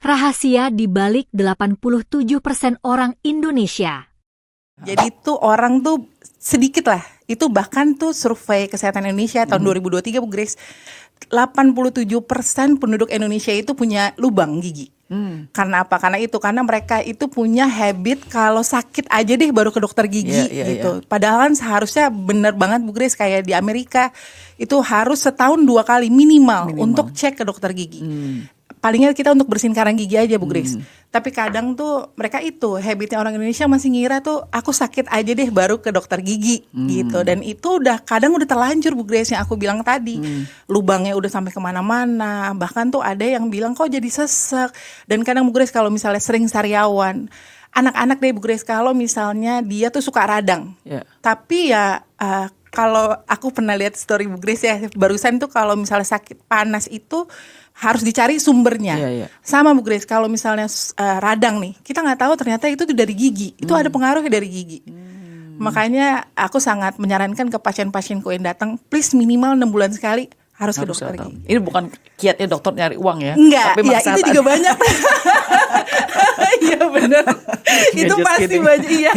Rahasia di balik 87% orang Indonesia. Jadi tuh orang tuh sedikit lah. Itu bahkan tuh survei kesehatan Indonesia tahun 2023 Bu Grace, 87% penduduk Indonesia itu punya lubang gigi. Karena apa? Karena mereka itu punya habit kalau sakit aja deh baru ke dokter gigi gitu. Padahal kan seharusnya bener banget Bu Grace, kayak di Amerika itu harus setahun 2 kali minimal untuk cek ke dokter gigi. Palingnya kita untuk bersihin karang gigi aja Bu Grace. Tapi kadang tuh mereka itu habitnya orang Indonesia masih ngira tuh aku sakit aja deh baru ke dokter gigi gitu. Dan itu kadang udah terlanjur Bu Grace yang aku bilang tadi. Lubangnya udah sampai kemana-mana. Bahkan tuh ada yang bilang kok jadi sesek. Dan kadang Bu Grace kalau misalnya sering sariawan, anak-anak deh Bu Grace, kalau misalnya dia tuh suka radang. Tapi ya kalau aku pernah lihat story Bu Grace ya barusan tuh, kalau misalnya sakit panas itu harus dicari sumbernya. Sama Bu Grace, kalau misalnya radang nih, kita nggak tahu ternyata itu tuh dari gigi. Itu ada pengaruhnya dari gigi. Makanya aku sangat menyarankan ke pasien-pasienku yang datang, please minimal 6 bulan sekali harus ke dokter gigi. Ini bukan kiatnya dokter nyari uang ya? Enggak, tapi ya itu juga banyak. Iya benar. Itu pasti banyak. Iya.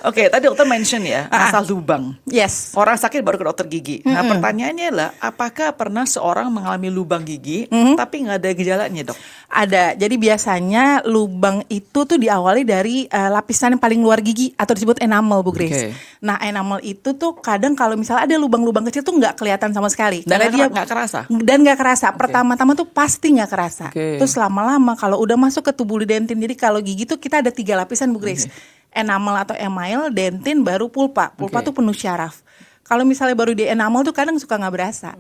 Oke, tadi dokter mention ya, masalah lubang. Yes. Orang sakit baru ke dokter gigi. Nah pertanyaannya adalah, apakah pernah seorang mengalami lubang gigi tapi nggak ada gejalanya dok? Ada. Jadi biasanya lubang itu tuh diawali dari lapisan yang paling luar gigi atau disebut enamel Bu Grace. Nah enamel itu tuh kadang kalau misalnya ada lubang-lubang kecil tuh nggak kelihatan sama sekali. Dan Karena dia nggak kerasa? Dan nggak kerasa. Pertama-tama tuh pasti nggak kerasa. Terus lama-lama kalau udah masuk ke tubuh dentin. Jadi kalau gigi tuh kita ada 3 lapisan Bu Grace. Enamel atau email, dentin, baru pulpa. Pulpa tuh penuh syaraf. Kalau misalnya baru di enamel tuh kadang suka nggak berasa.